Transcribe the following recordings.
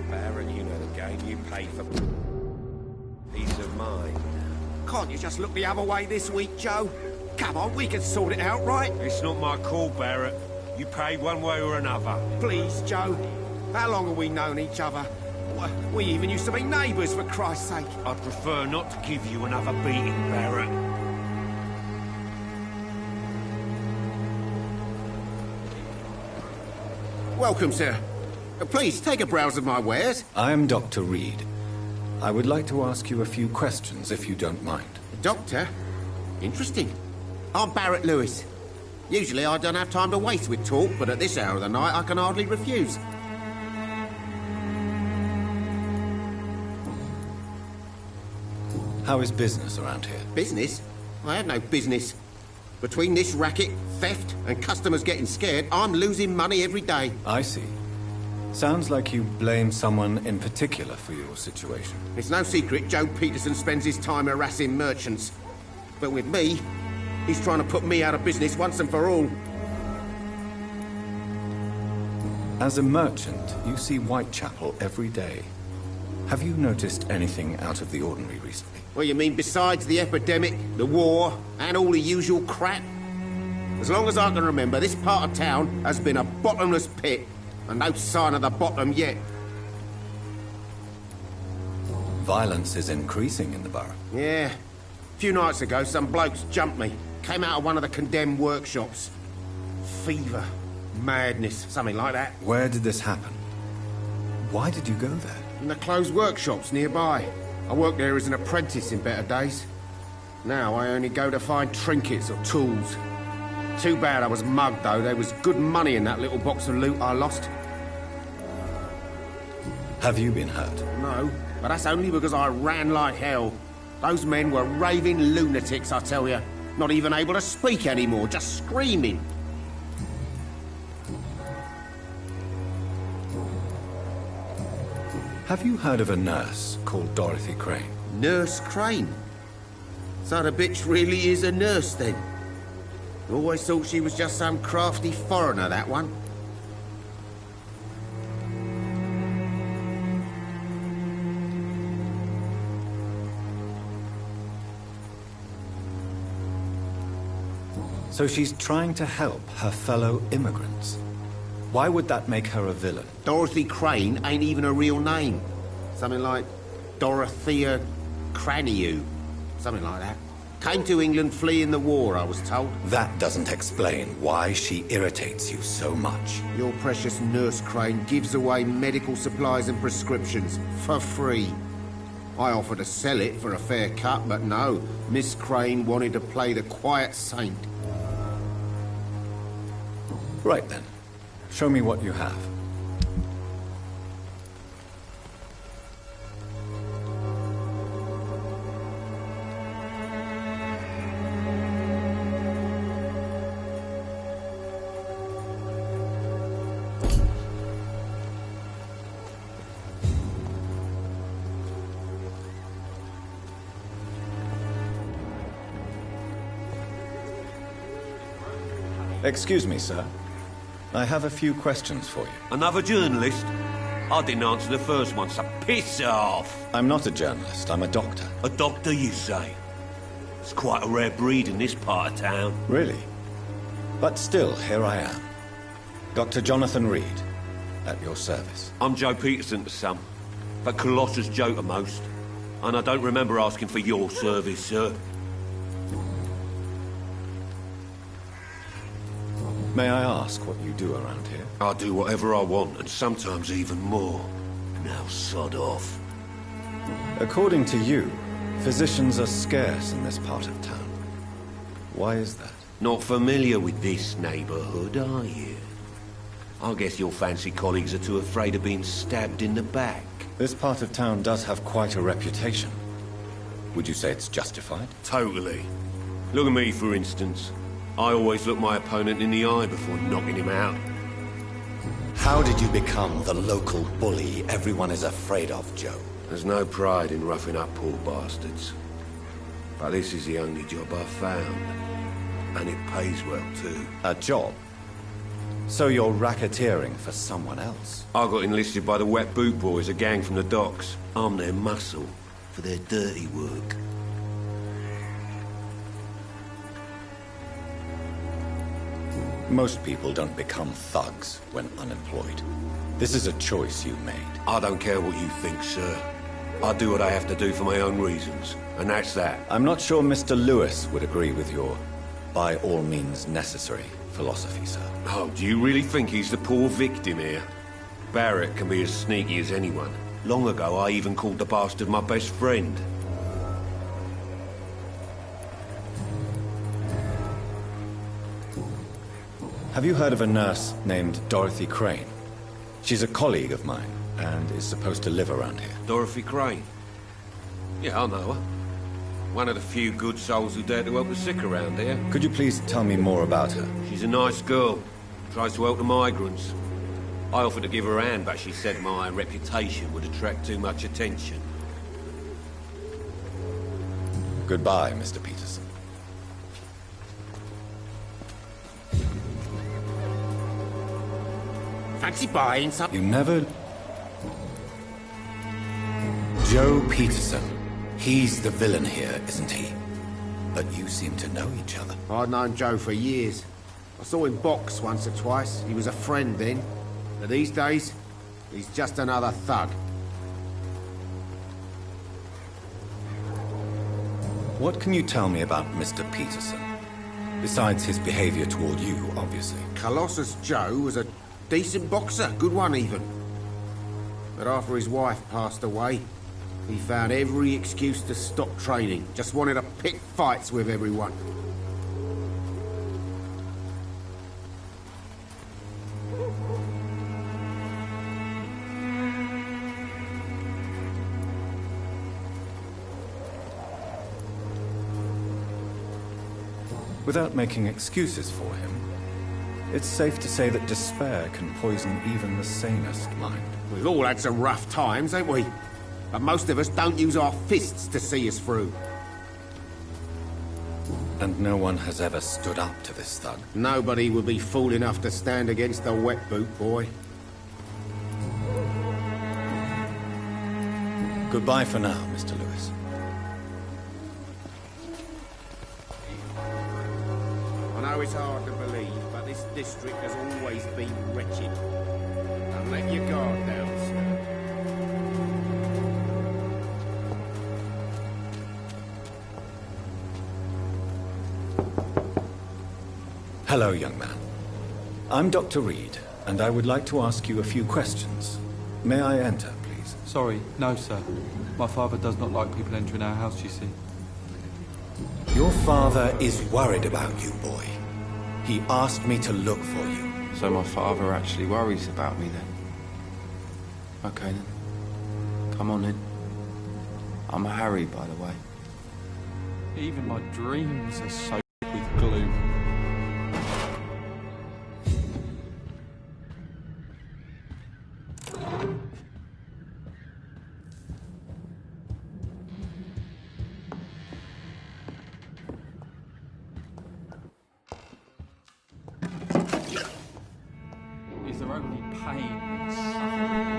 Baron, you know the game. You pay for peace of mind. Can't you just look the other way this week, Joe? Come on, we can sort it out, right? It's not my call, Barrett. You pay one way or another. Please, Joe. How long have we known each other? We even used to be neighbours, for Christ's sake. I'd prefer not to give you another beating, Barrett. Welcome, sir. Please, take a browse of my wares. I am Dr. Reed. I would like to ask you a few questions, if you don't mind. Doctor? Interesting. I'm Barrett Lewis. Usually I don't have time to waste with talk, but at this hour of the night I can hardly refuse. How is business around here? Business? I have no business. Between this racket, theft, and customers getting scared, I'm losing money every day. I see. Sounds like you blame someone in particular for your situation. It's no secret Joe Peterson spends his time harassing merchants. But with me, he's trying to put me out of business once and for all. As a merchant, you see Whitechapel every day. Have you noticed anything out of the ordinary recently? Well, you mean besides the epidemic, the war, and all the usual crap? As long as I can remember, this part of town has been a bottomless pit, and no sign of the bottom yet. Violence is increasing in the borough. Yeah. A few nights ago, some blokes jumped me. Came out of one of the condemned workshops. Fever, madness, something like that. Where did this happen? Why did you go there? In the closed workshops nearby. I worked there as an apprentice in better days. Now I only go to find trinkets or tools. Too bad I was mugged, though. There was good money in that little box of loot I lost. Have you been hurt? No, but that's only because I ran like hell. Those men were raving lunatics, I tell you. Not even able to speak anymore, just screaming. Have you heard of a nurse called Dorothy Crane? Nurse Crane? So the bitch really is a nurse, then? Always thought she was just some crafty foreigner, that one. So she's trying to help her fellow immigrants. Why would that make her a villain? Dorothy Crane ain't even a real name. Something like Dorothea Craniu. Something like that. Came to England fleeing the war, I was told. That doesn't explain why she irritates you so much. Your precious Nurse Crane gives away medical supplies and prescriptions for free. I offered to sell it for a fair cut, but no. Miss Crane wanted to play the quiet saint. Right then. Show me what you have. Excuse me, sir. I have a few questions for you. Another journalist? I didn't answer the first one, so piss off! I'm not a journalist, I'm a doctor. A doctor, you say? It's quite a rare breed in this part of town. Really? But still, here I am. Dr. Jonathan Reed, at your service. I'm Joe Peterson to some, but Colossus Joe to most. And I don't remember asking for your service, sir. May I ask what you do around here? I do whatever I want, and sometimes even more. Now sod off. According to you, physicians are scarce in this part of town. Why is that? Not familiar with this neighborhood, are you? I guess your fancy colleagues are too afraid of being stabbed in the back. This part of town does have quite a reputation. Would you say it's justified? Totally. Look at me, for instance. I always look my opponent in the eye before knocking him out. How did you become the local bully everyone is afraid of, Joe? There's no pride in roughing up poor bastards. But this is the only job I've found. And it pays well, too. A job? So you're racketeering for someone else? I got enlisted by the Wet Boot Boys, a gang from the docks. I'm their muscle for their dirty work. Most people don't become thugs when unemployed. This is a choice you made. I don't care what you think, sir. I do what I have to do for my own reasons, and that's that. I'm not sure Mr. Lewis would agree with your by all means necessary philosophy, sir. Oh, do you really think he's the poor victim here? Barrett can be as sneaky as anyone. Long ago, I even called the bastard my best friend. Have you heard of a nurse named Dorothy Crane? She's a colleague of mine, and is supposed to live around here. Dorothy Crane? Yeah, I know her. One of the few good souls who dare to help the sick around here. Could you please tell me more about her? She's a nice girl. Tries to help the migrants. I offered to give her a hand, but she said my reputation would attract too much attention. Goodbye, Mr. Peterson. Fancy buying some? You never... Joe Peterson. He's the villain here, isn't he? But you seem to know each other. I'd known Joe for years. I saw him box once or twice. He was a friend then. But these days, he's just another thug. What can you tell me about Mr. Peterson? Besides his behavior toward you, obviously. Colossus Joe was a decent boxer, good one even. But after his wife passed away, he found every excuse to stop training. Just wanted to pick fights with everyone. Without making excuses for him, it's safe to say that despair can poison even the sanest mind. We've all had some rough times, ain't we? But most of us don't use our fists to see us through. And no one has ever stood up to this thug. Nobody would be fool enough to stand against the Wet Boot Boy. Goodbye for now, Mr. Lewis. I know it's hard to believe, but this district has always been wretched. Don't let your guard down, sir. Hello, young man. I'm Dr. Reed, and I would like to ask you a few questions. May I enter, please? Sorry, no, sir. My father does not like people entering our house, you see. Your father is worried about you, boy. He asked me to look for you. So my father actually worries about me then? Okay then. Come on in. I'm Harry, by the way. Even my dreams are soaked with glue. Is there only pain and suffering?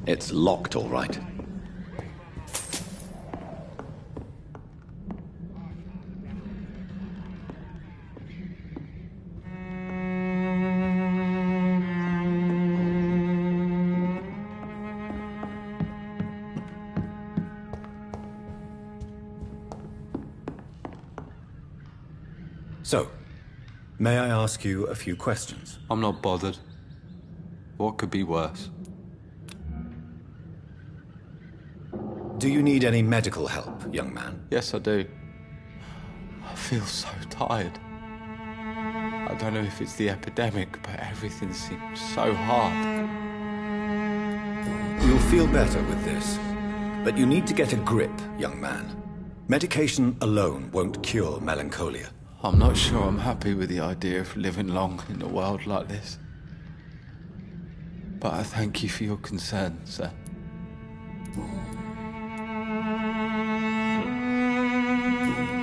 It's locked, all right. So, may I ask you a few questions? I'm not bothered. What could be worse? Do you need any medical help, young man? Yes, I do. I feel so tired. I don't know if it's the epidemic, but everything seems so hard. You'll feel better with this, but you need to get a grip, young man. Medication alone won't cure melancholia. I'm not sure I'm happy with the idea of living long in a world like this. But I thank you for your concern, sir.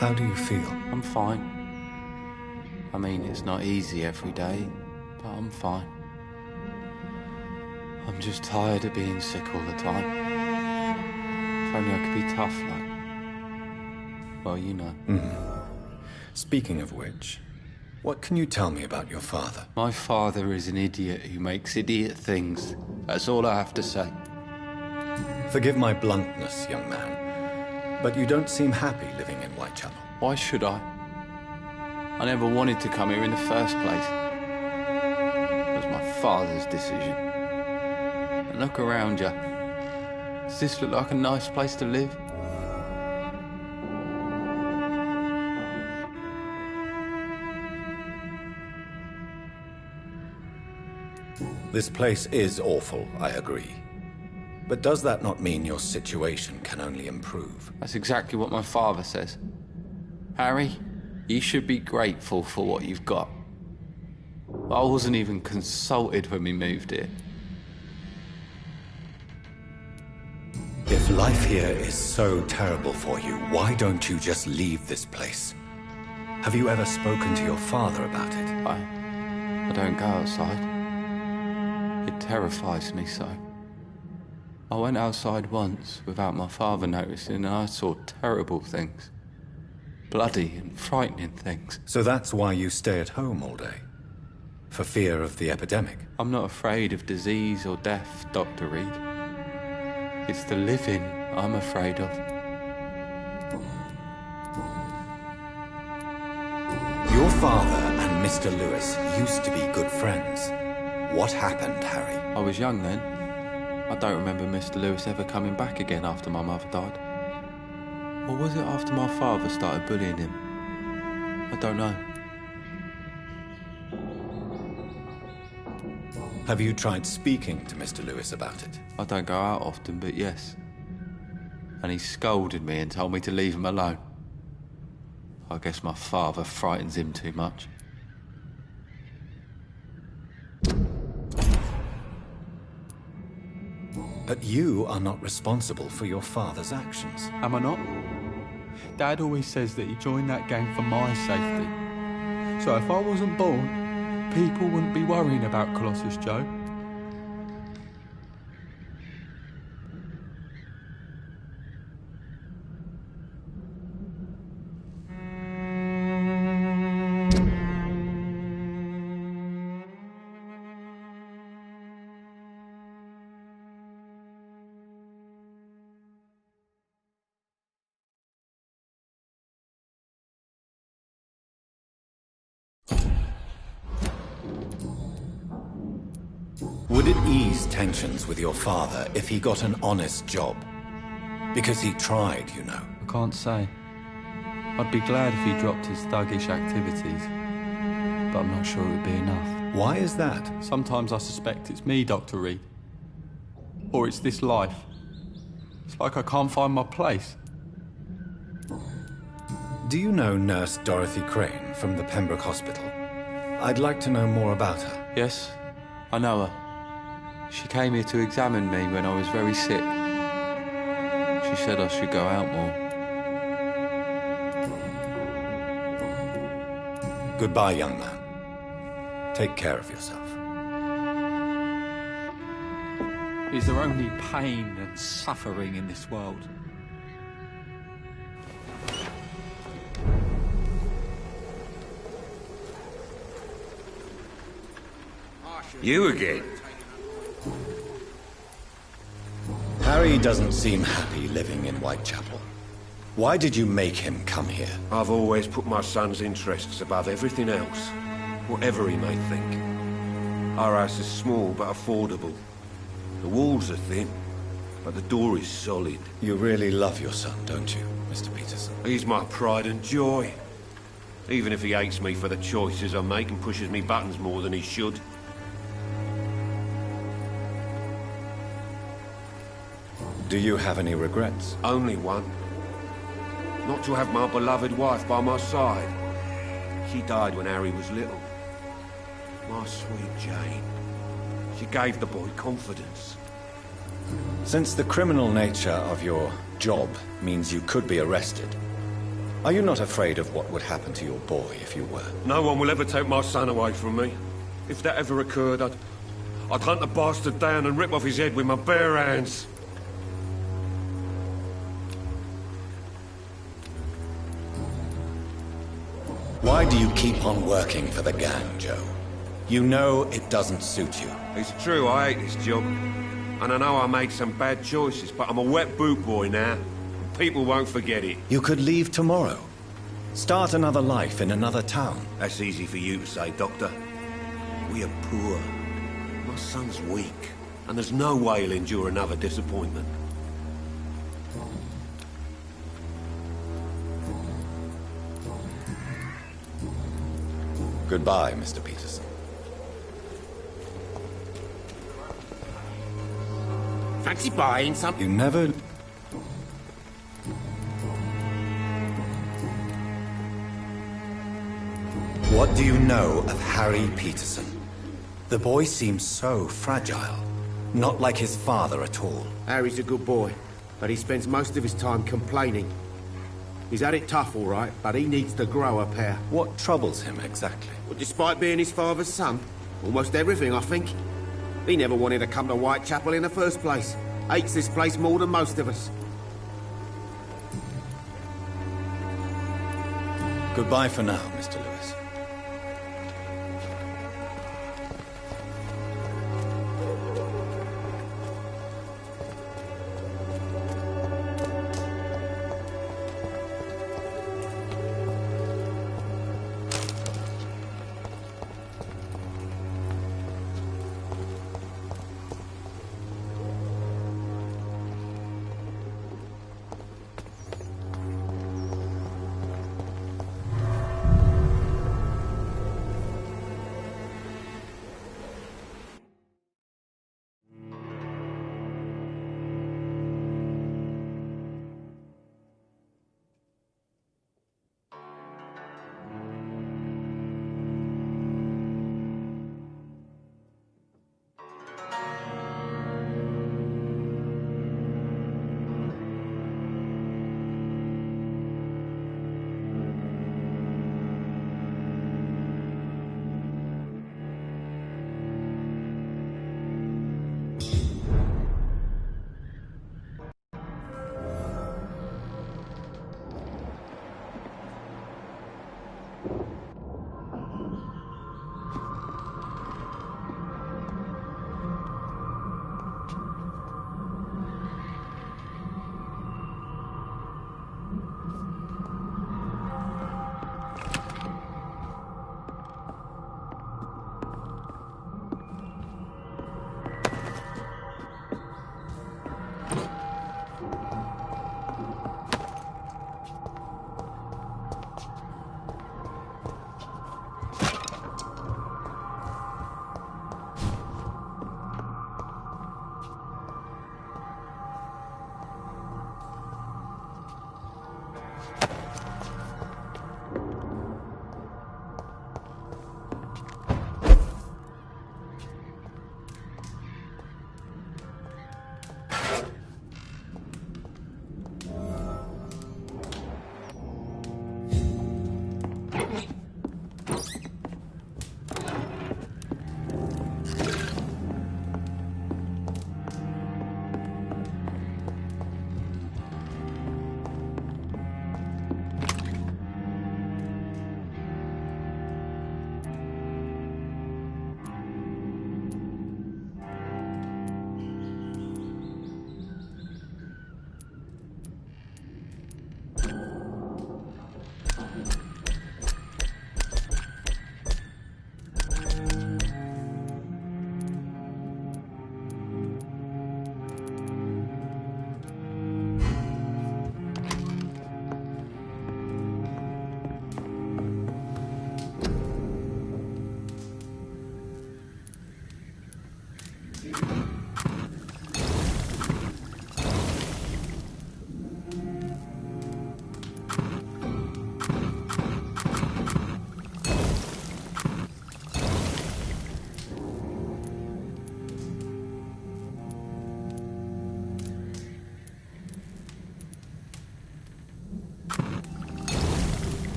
How do you feel? I'm fine. I mean, it's not easy every day, but I'm fine. I'm just tired of being sick all the time. If only I could be tough, like... Well, you know. Speaking of which, what can you tell me about your father? My father is an idiot who makes idiot things. That's all I have to say. Forgive my bluntness, young man, but you don't seem happy living in Whitechapel. Why should I? I never wanted to come here in the first place. It was my father's decision. And look around you. Does this look like a nice place to live? This place is awful, I agree. But does that not mean your situation can only improve? That's exactly what my father says. Harry, you should be grateful for what you've got. I wasn't even consulted when we moved here. If life here is so terrible for you, why don't you just leave this place? Have you ever spoken to your father about it? I don't go outside. It terrifies me so. I went outside once without my father noticing and I saw terrible things. Bloody and frightening things. So that's why you stay at home all day? For fear of the epidemic? I'm not afraid of disease or death, Dr. Reed. It's the living I'm afraid of. Your father and Mr. Lewis used to be good friends. What happened, Harry? I was young then. I don't remember Mr. Lewis ever coming back again after my mother died. Or was it after my father started bullying him? I don't know. Have you tried speaking to Mr. Lewis about it? I don't go out often, but yes. And he scolded me and told me to leave him alone. I guess my father frightens him too much. But you are not responsible for your father's actions. Am I not? Dad always says that he joined that gang for my safety. So if I wasn't born, people wouldn't be worrying about Colossus Joe. Would it ease tensions with your father if he got an honest job? Because he tried, you know. I can't say. I'd be glad if he dropped his thuggish activities, but I'm not sure it would be enough. Why is that? Sometimes I suspect it's me, Dr. Reed. Or it's this life. It's like I can't find my place. Do you know Nurse Dorothy Crane from the Pembroke Hospital? I'd like to know more about her. Yes, I know her. She came here to examine me when I was very sick. She said I should go out more. Goodbye, young man. Take care of yourself. Is there only pain and suffering in this world? You again? Harry doesn't seem happy living in Whitechapel. Why did you make him come here? I've always put my son's interests above everything else, whatever he may think. Our house is small but affordable. The walls are thin, but the door is solid. You really love your son, don't you, Mr. Peterson? He's my pride and joy. Even if he hates me for the choices I make and pushes me buttons more than he should. Do you have any regrets? Only one. Not to have my beloved wife by my side. She died when Harry was little. My sweet Jane. She gave the boy confidence. Since the criminal nature of your job means you could be arrested, are you not afraid of what would happen to your boy if you were? No one will ever take my son away from me. If that ever occurred, I'd hunt the bastard down and rip off his head with my bare hands. Why do you keep on working for the gang, Joe? You know it doesn't suit you. It's true, I hate this job. And I know I made some bad choices, but I'm a wet boot boy now. And people won't forget it. You could leave tomorrow. Start another life in another town. That's easy for you to say, Doctor. We are poor. My son's weak. And there's no way he'll endure another disappointment. Goodbye, Mr. Peterson. Fancy buying some? You never... What do you know of Harry Peterson? The boy seems so fragile. Not like his father at all. Harry's a good boy, but he spends most of his time complaining. He's had it tough, all right, but he needs to grow a pair. What troubles him exactly? Well, despite being his father's son, almost everything, I think. He never wanted to come to Whitechapel in the first place. Hates this place more than most of us. Goodbye for now, Mr. Lewis.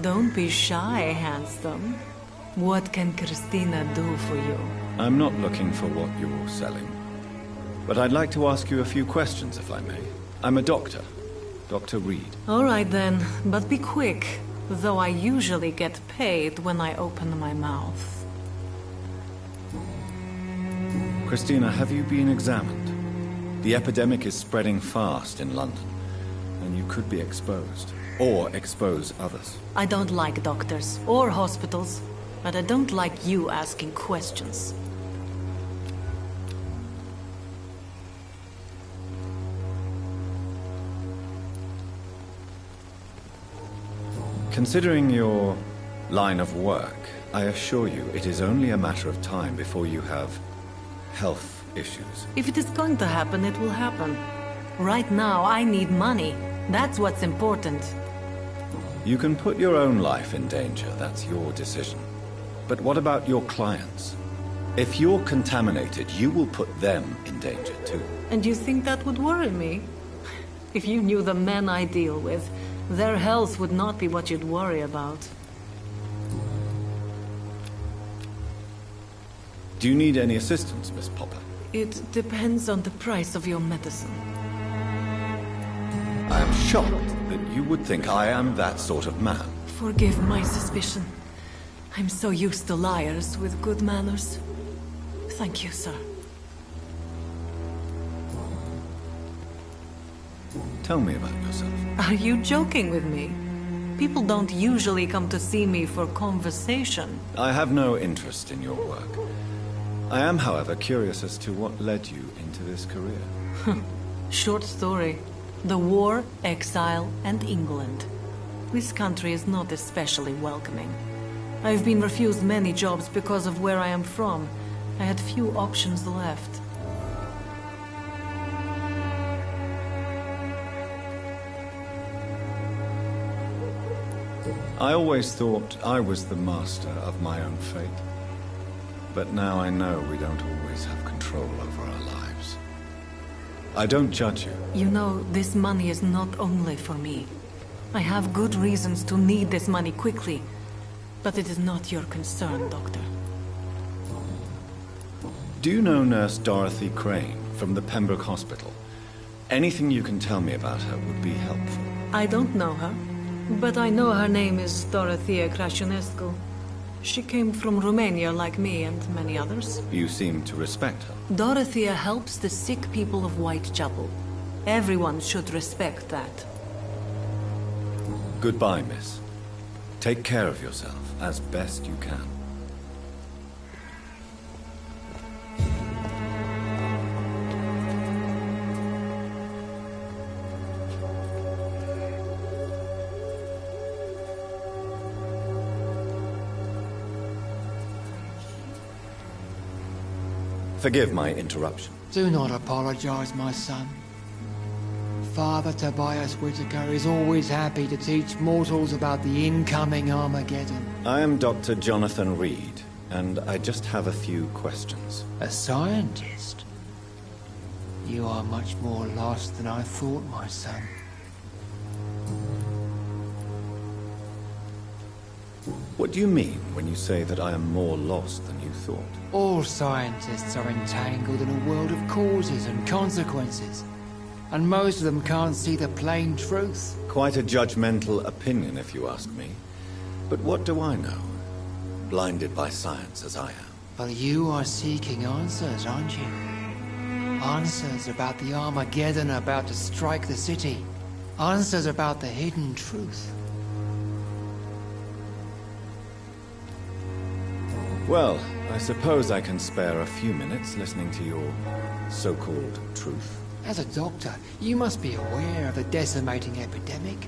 Don't be shy, handsome. What can Christina do for you? I'm not looking for what you're selling. But I'd like to ask you a few questions, if I may. I'm a doctor. Dr. Reed. All right then, but be quick. Though I usually get paid when I open my mouth. Christina, have you been examined? The epidemic is spreading fast in London, and you could be exposed. Or expose others. I don't like doctors or hospitals, but I don't like you asking questions. Considering your line of work, I assure you it is only a matter of time before you have health issues. If it is going to happen, it will happen. Right now, I need money. That's what's important. You can put your own life in danger, that's your decision. But what about your clients? If you're contaminated, you will put them in danger too. And you think that would worry me? If you knew the men I deal with, their health would not be what you'd worry about. Do you need any assistance, Miss Popper? It depends on the price of your medicine. I am shocked that you would think I am that sort of man. Forgive my suspicion. I'm so used to liars with good manners. Thank you, sir. Tell me about yourself. Are you joking with me? People don't usually come to see me for conversation. I have no interest in your work. I am, however, curious as to what led you into this career. Short story. The war, exile, and England. This country is not especially welcoming. I've been refused many jobs because of where I am from. I had few options left. I always thought I was the master of my own fate. But now I know we don't always have control over our lives. I don't judge you. You know, this money is not only for me. I have good reasons to need this money quickly. But it is not your concern, Doctor. Do you know Nurse Dorothy Crane from the Pembroke Hospital? Anything you can tell me about her would be helpful. I don't know her, but I know her name is Dorothea Crăciunescu. She came from Romania like me and many others. You seem to respect her. Dorothea helps the sick people of Whitechapel. Everyone should respect that. Goodbye, miss. Take care of yourself as best you can. Forgive my interruption. Do not apologize, my son. Father Tobias Whitaker is always happy to teach mortals about the incoming Armageddon. I am Dr. Jonathan Reed, and I just have a few questions. A scientist? You are much more lost than I thought, my son. What do you mean when you say that I am more lost than you thought? All scientists are entangled in a world of causes and consequences. And most of them can't see the plain truth. Quite a judgmental opinion, if you ask me. But what do I know? Blinded by science as I am. But you are seeking answers, aren't you? Answers about the Armageddon about to strike the city. Answers about the hidden truth. Well, I suppose I can spare a few minutes listening to your so-called truth. As a doctor, you must be aware of the decimating epidemic.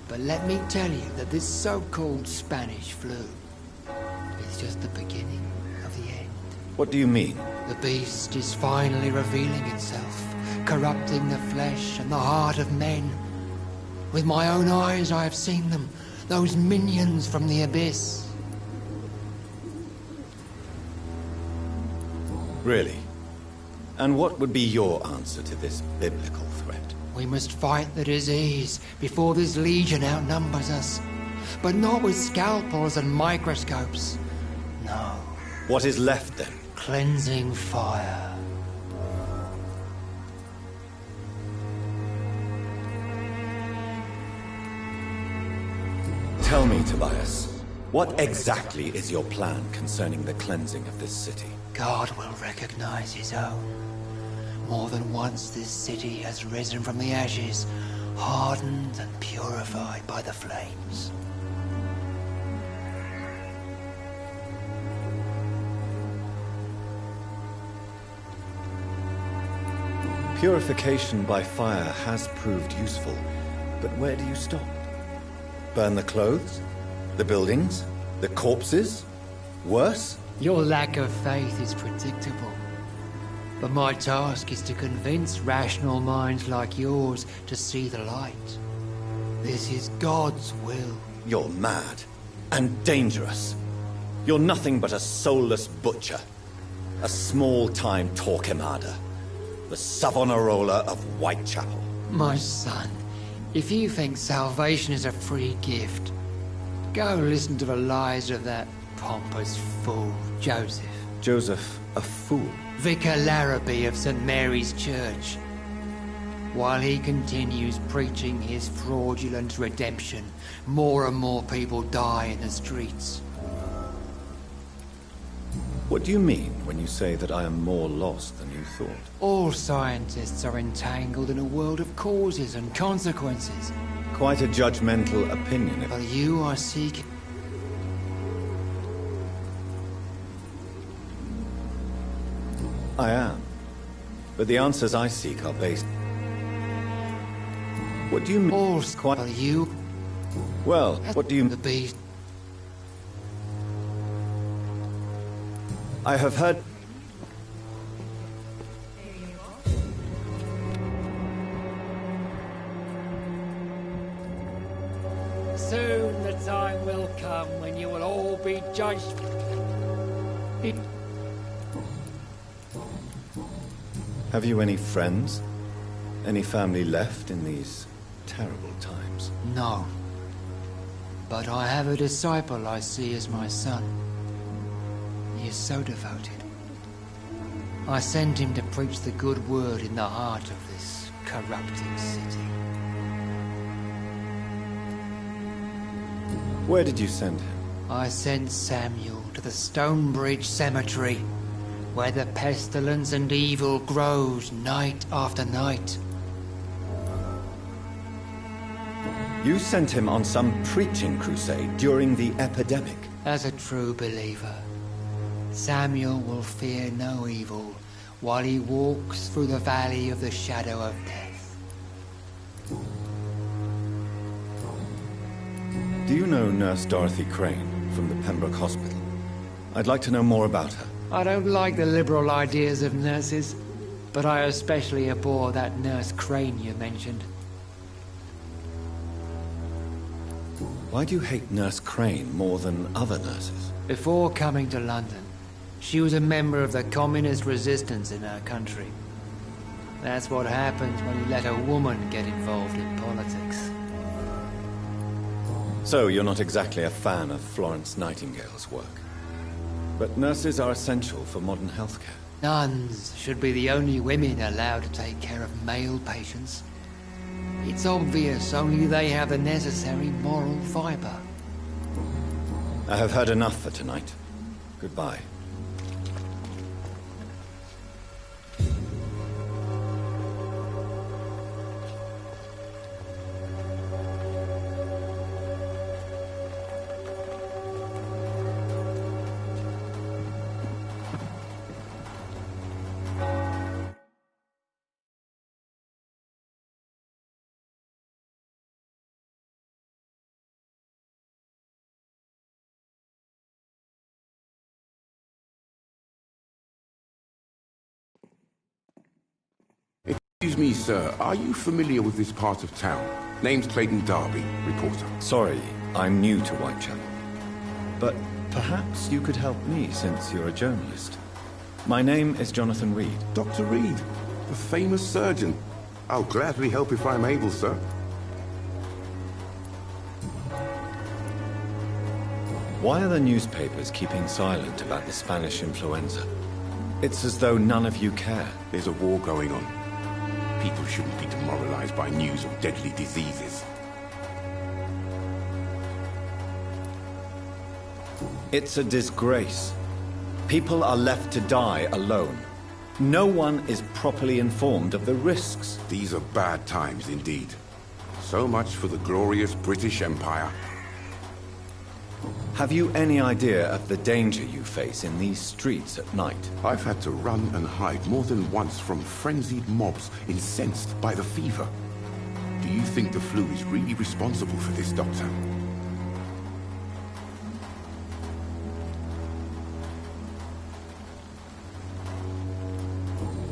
But let me tell you that this so-called Spanish flu is just the beginning of the end. What do you mean? The beast is finally revealing itself, corrupting the flesh and the heart of men. With my own eyes I have seen them, those minions from the abyss. Really? And what would be your answer to this biblical threat? We must fight the disease before this legion outnumbers us. But not with scalpels and microscopes. No. What is left then? Cleansing fire. Tell me, Tobias, what exactly is your plan concerning the cleansing of this city? God will recognize his own. More than once this city has risen from the ashes, hardened and purified by the flames. Purification by fire has proved useful, but where do you stop? Burn the clothes? The buildings? The corpses? Worse? Your lack of faith is predictable. But my task is to convince rational minds like yours to see the light. This is God's will. You're mad and dangerous. You're nothing but a soulless butcher. A small-time Torquemada. The Savonarola of Whitechapel. My son, if you think salvation is a free gift, go listen to the lies of that pompous fool, Joseph. Joseph, a fool? Vicar Larrabee of St. Mary's Church. While he continues preaching his fraudulent redemption, more and more people die in the streets. What do you mean when you say that I am more lost than you thought? All scientists are entangled in a world of causes and consequences. Quite a judgmental opinion. But you are seeking... I am. But the answers I seek are based... What do you mean? All quite... But you... Well, what do you... The beast... I have heard... Soon the time will come when you will all be judged. Have you any friends? Any family left in these terrible times? No. But I have a disciple I see as my son. He is so devoted. I sent him to preach the good word in the heart of this corrupted city. Where did you send him? I sent Samuel to the Stonebridge Cemetery, where the pestilence and evil grows night after night. You sent him on some preaching crusade during the epidemic. As a true believer, Samuel will fear no evil while he walks through the valley of the shadow of death. Do you know Nurse Dorothy Crane from the Pembroke Hospital? I'd like to know more about her. I don't like the liberal ideas of nurses, but I especially abhor that Nurse Crane you mentioned. Why do you hate Nurse Crane more than other nurses? Before coming to London, she was a member of the communist resistance in her country. That's what happens when you let a woman get involved in politics. So you're not exactly a fan of Florence Nightingale's work. But nurses are essential for modern healthcare. Nuns should be the only women allowed to take care of male patients. It's obvious only they have the necessary moral fiber. I have heard enough for tonight. Goodbye. Excuse me, sir. Are you familiar with this part of town? Name's Clayton Darby, reporter. Sorry, I'm new to Whitechapel. But perhaps you could help me since you're a journalist. My name is Jonathan Reed. Dr. Reed, the famous surgeon. I'll gladly help if I'm able, sir. Why are the newspapers keeping silent about the Spanish influenza? It's as though none of you care. There's a war going on. People shouldn't be demoralized by news of deadly diseases. It's a disgrace. People are left to die alone. No one is properly informed of the risks. These are bad times indeed. So much for the glorious British Empire. Have you any idea of the danger you face in these streets at night? I've had to run and hide more than once from frenzied mobs incensed by the fever. Do you think the flu is really responsible for this, Doctor?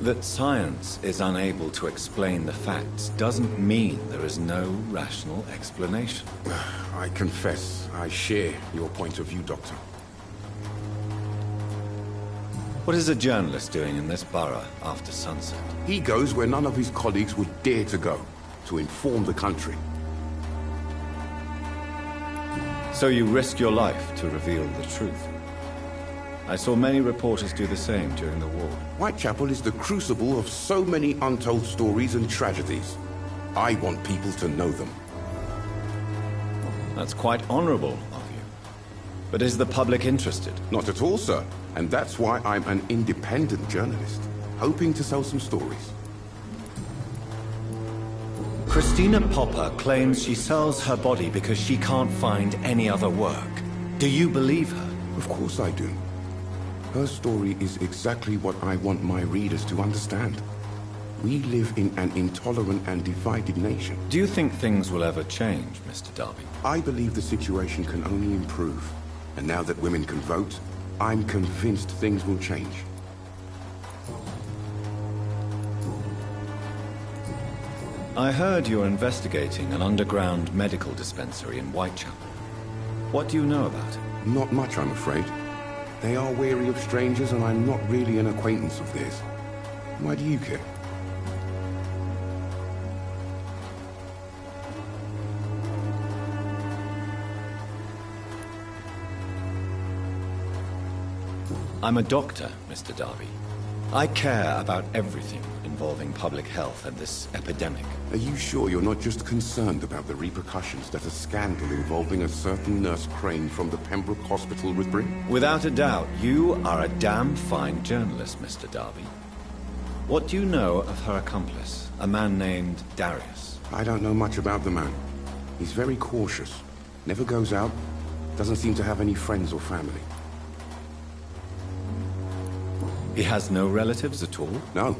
That science is unable to explain the facts doesn't mean there is no rational explanation. I confess, I share your point of view, Doctor. What is a journalist doing in this borough after sunset? He goes where none of his colleagues would dare to go, to inform the country. So you risk your life to reveal the truth. I saw many reporters do the same during the war. Whitechapel is the crucible of so many untold stories and tragedies. I want people to know them. That's quite honorable of you. But is the public interested? Not at all, sir. And that's why I'm an independent journalist, hoping to sell some stories. Christina Popper claims she sells her body because she can't find any other work. Do you believe her? Of course I do. Her story is exactly what I want my readers to understand. We live in an intolerant and divided nation. Do you think things will ever change, Mr. Darby? I believe the situation can only improve. And now that women can vote, I'm convinced things will change. I heard you're investigating an underground medical dispensary in Whitechapel. What do you know about it? Not much, I'm afraid. They are wary of strangers, and I'm not really an acquaintance of theirs. Why do you care? I'm a doctor, Mr. Darby. I care about everything involving public health and this epidemic. Are you sure you're not just concerned about the repercussions that a scandal involving a certain Nurse Crane from the Pembroke Hospital would bring? Without a doubt, you are a damn fine journalist, Mr. Darby. What do you know of her accomplice, a man named Darius? I don't know much about the man. He's very cautious, never goes out, doesn't seem to have any friends or family. He has no relatives at all? No,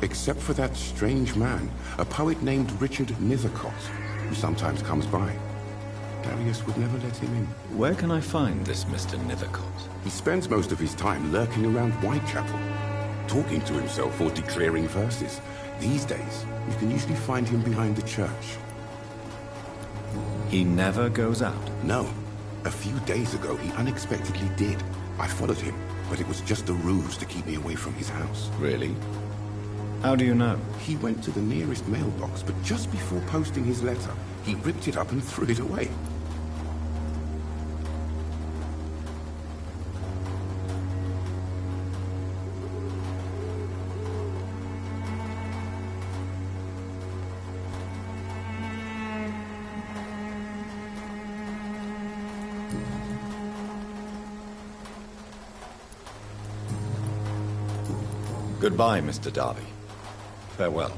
except for that strange man, a poet named Richard Nethercott, who sometimes comes by. Darius would never let him in. Where can I find this Mr. Nethercott? He spends most of his time lurking around Whitechapel, talking to himself or declaring verses. These days, you can usually find him behind the church. He never goes out? No. A few days ago, he unexpectedly did. I followed him, but it was just a ruse to keep me away from his house. Really? How do you know? He went to the nearest mailbox, but just before posting his letter, he ripped it up and threw it away. Goodbye, Mr. Darby. Farewell.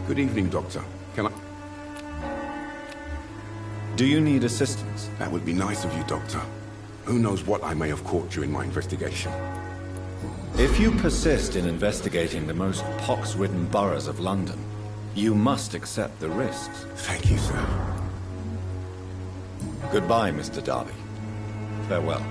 Good evening, Doctor. Can I... Do you need assistance? That would be nice of you, Doctor. Who knows what I may have caught during my investigation. If you persist in investigating the most pox-ridden boroughs of London, you must accept the risks. Thank you, sir. Goodbye, Mr. Darby. Farewell.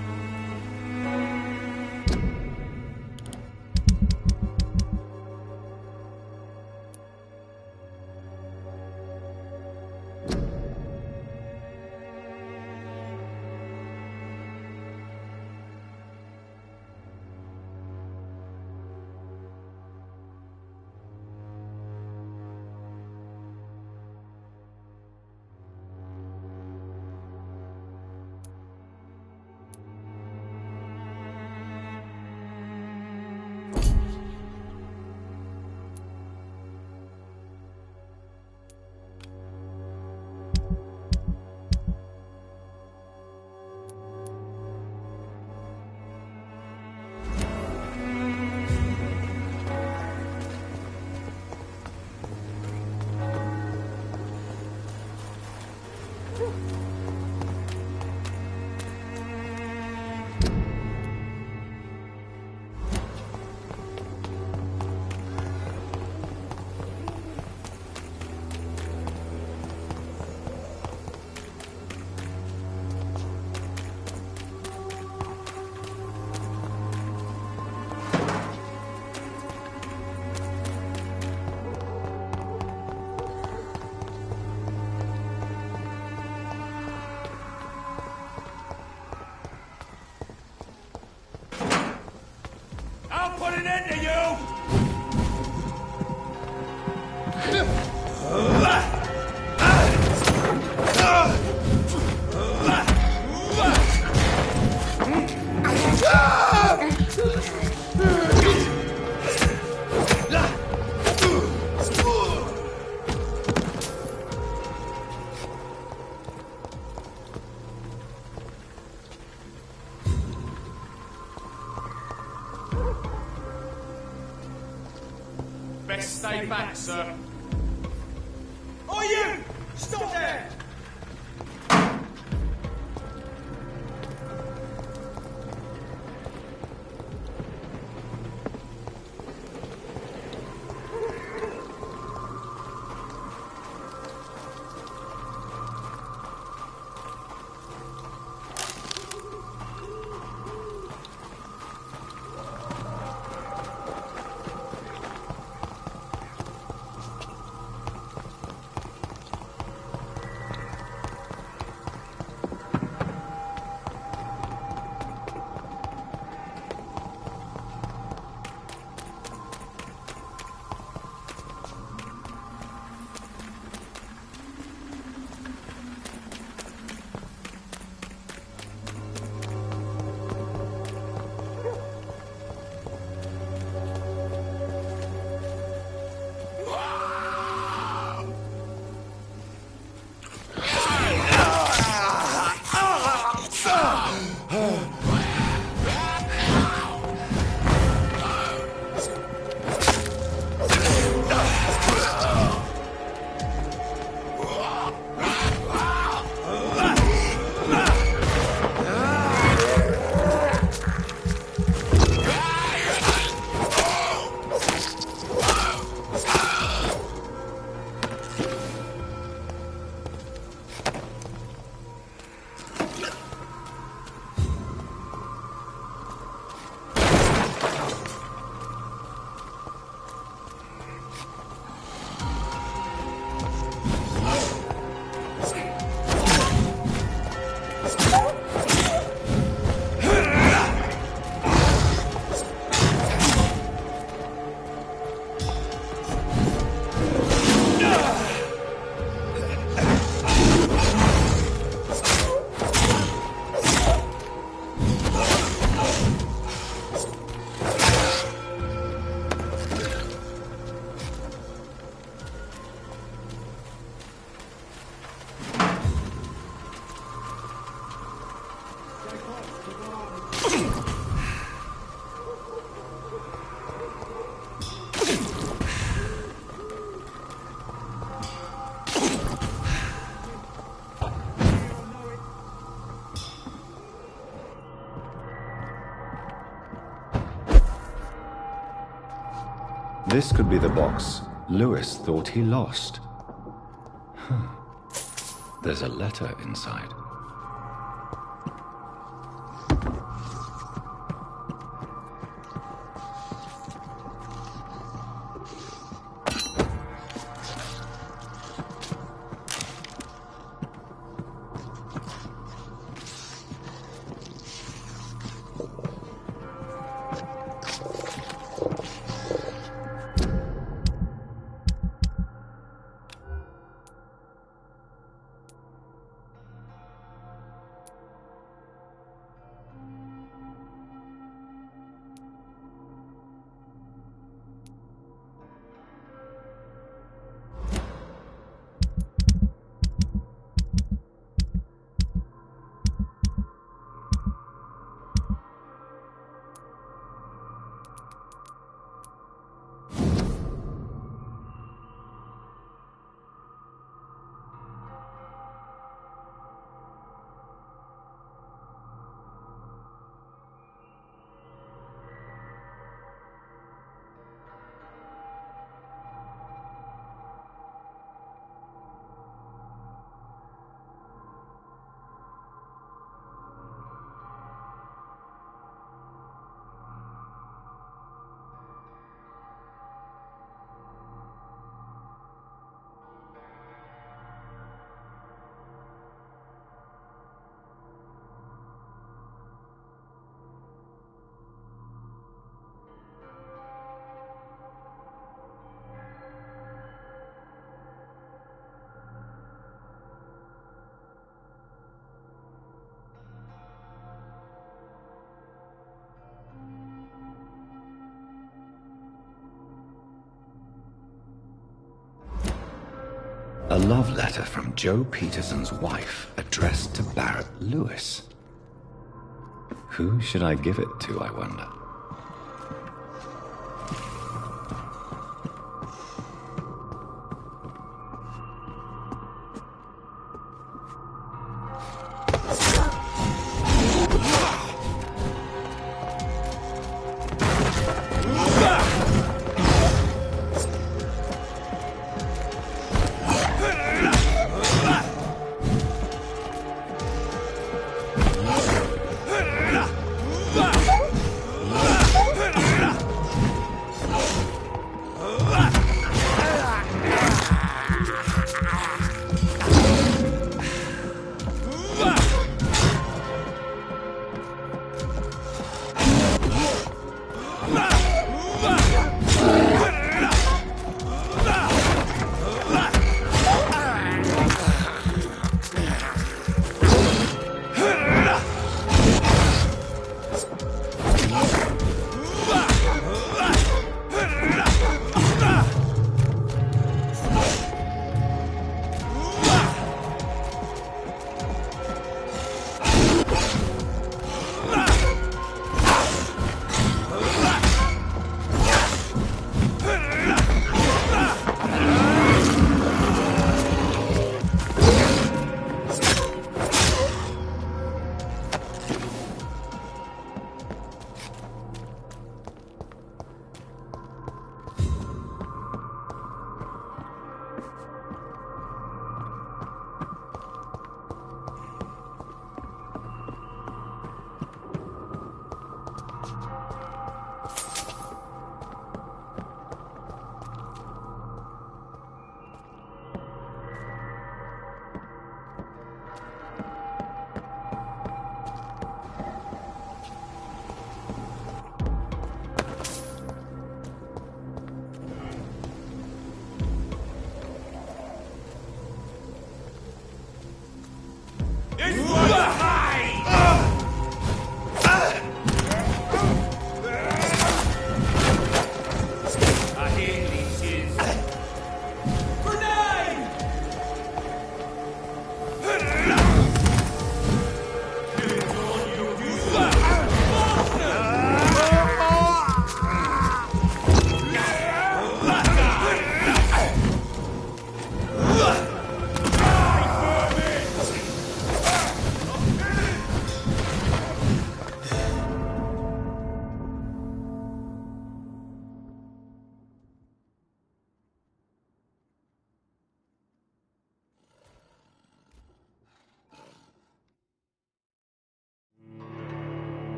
I'll put an end to you! Best stay back, sir. Oh, you! Stop there! This could be the box Lewis thought he lost. Huh. There's a letter inside. A love letter from Joe Peterson's wife, addressed to Barrett Lewis. Who should I give it to, I wonder?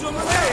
some of this!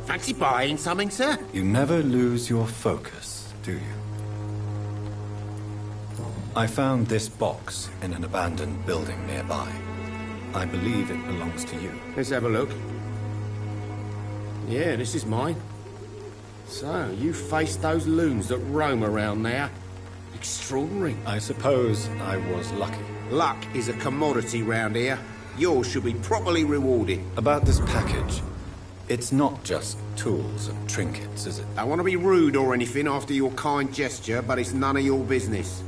Fancy buying something, sir? You never lose your focus, do you? I found this box in an abandoned building nearby. I believe it belongs to you. Let's have a look. Yeah, this is mine. So, you faced those loons that roam around there. Extraordinary. I suppose I was lucky. Luck is a commodity round here. Yours should be properly rewarded. About this package, it's not just tools and trinkets, is it? I want to be rude or anything after your kind gesture, but it's none of your business.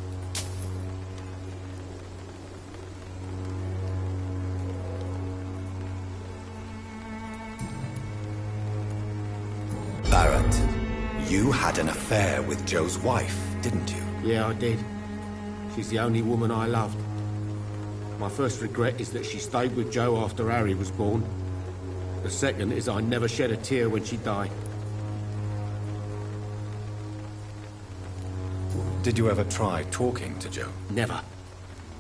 Barrett, you had an affair with Joe's wife, didn't you? Yeah, I did. She's the only woman I loved. My first regret is that she stayed with Joe after Harry was born. The second is I never shed a tear when she died. Did you ever try talking to Joe? Never.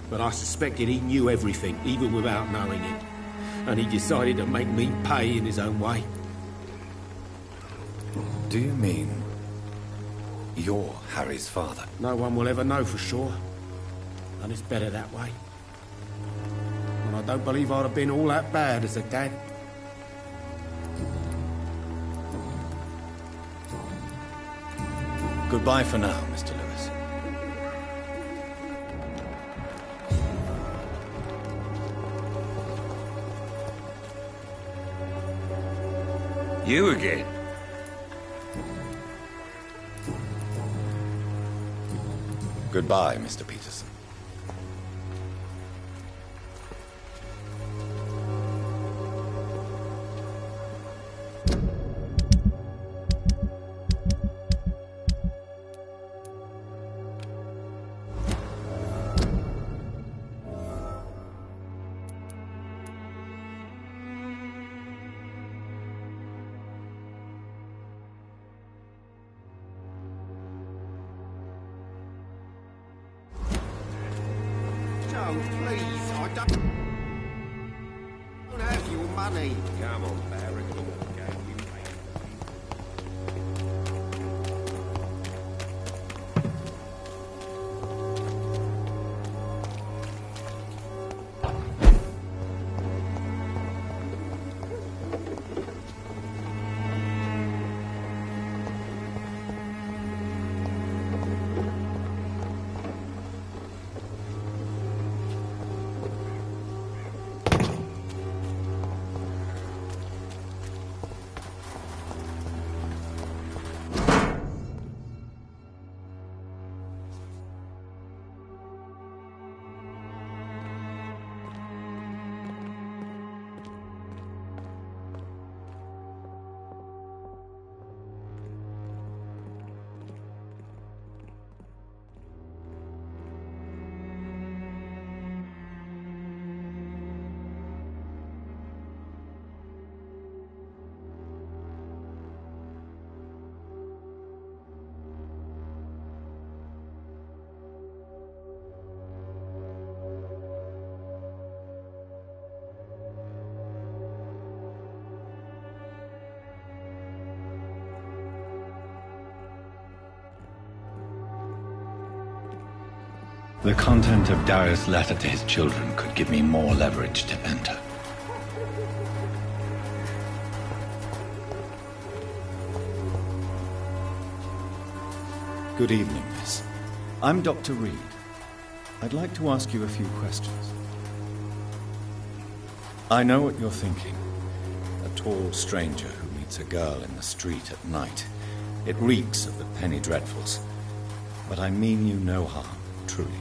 But I suspected he knew everything, even without knowing it. And he decided to make me pay in his own way. Do you mean you're Harry's father? No one will ever know for sure. And it's better that way. And I don't believe I'd have been all that bad as a dad. Goodbye for now, Mr. Lewis. You again? Goodbye, Mr. Peterson. Joe, please, I don't have your money. Come on, Barrett. The content of Darius' letter to his children could give me more leverage to enter. Good evening, miss. I'm Dr. Reed. I'd like to ask you a few questions. I know what you're thinking. A tall stranger who meets a girl in the street at night. It reeks of the penny dreadfuls. But I mean you no harm, truly.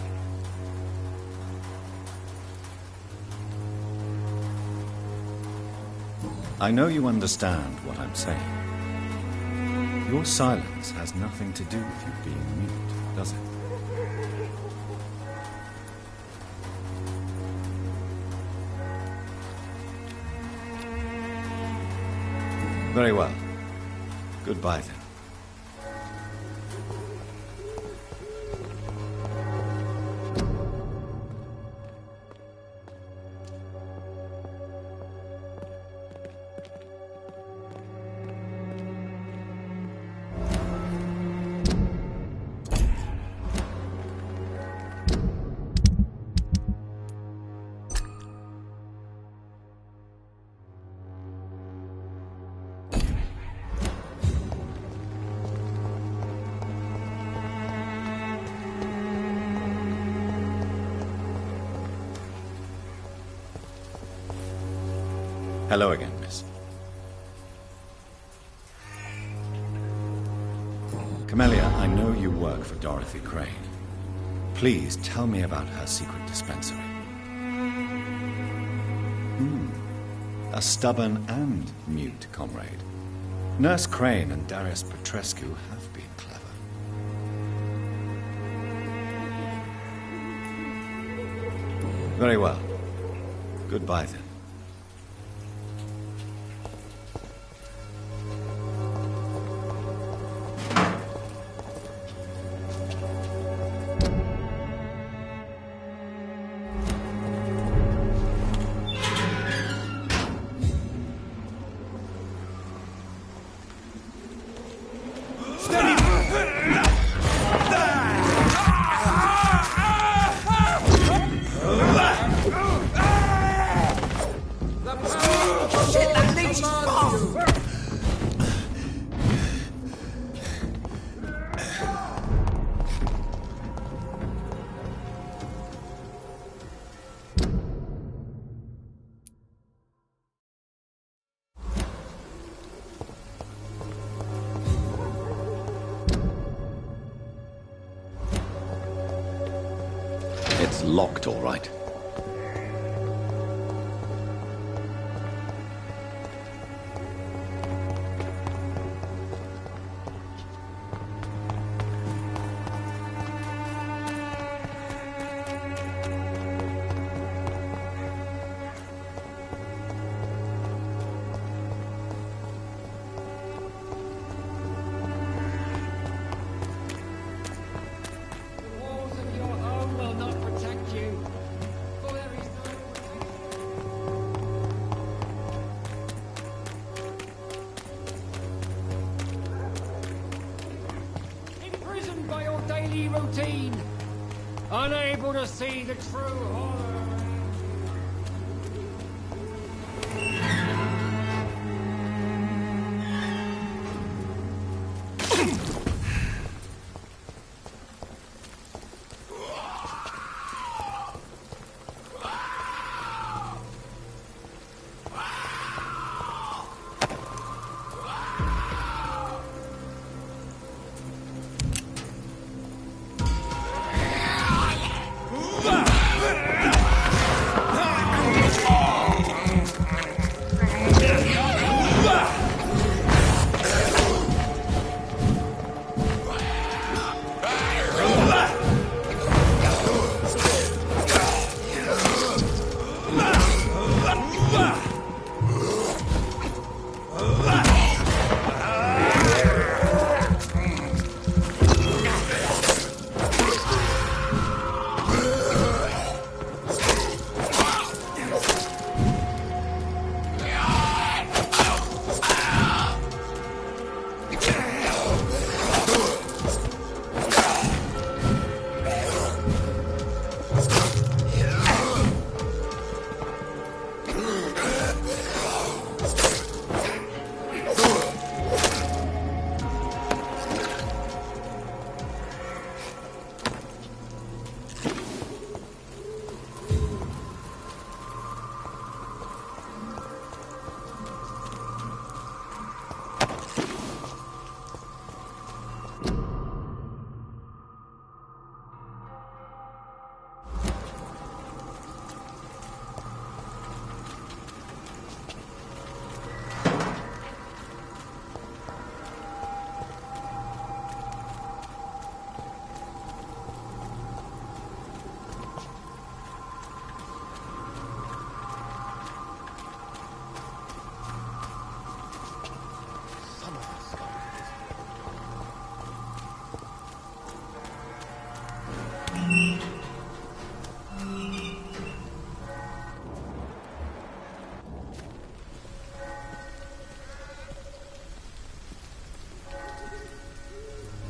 I know you understand what I'm saying. Your silence has nothing to do with you being mute, does it? Very well. Goodbye, then. Hello again, miss. Camellia, I know you work for Dorothy Crane. Please tell me about her secret dispensary. A stubborn and mute comrade. Nurse Crane and Darius Petrescu have been clever. Very well. Goodbye then. It's locked, all right. Routine, unable to see the true horror.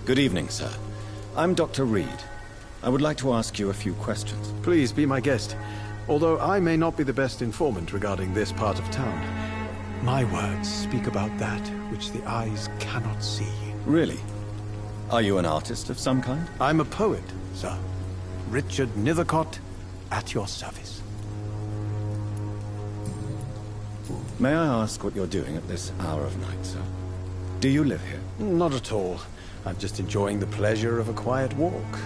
Good evening, sir. I'm Dr. Reed. I would like to ask you a few questions. Please be my guest. Although I may not be the best informant regarding this part of town, my words speak about that which the eyes cannot see. Really? Are you an artist of some kind? I'm a poet, sir. Richard Nethercott, at your service. May I ask what you're doing at this hour of night, sir? Do you live here? Not at all. I'm just enjoying the pleasure of a quiet walk.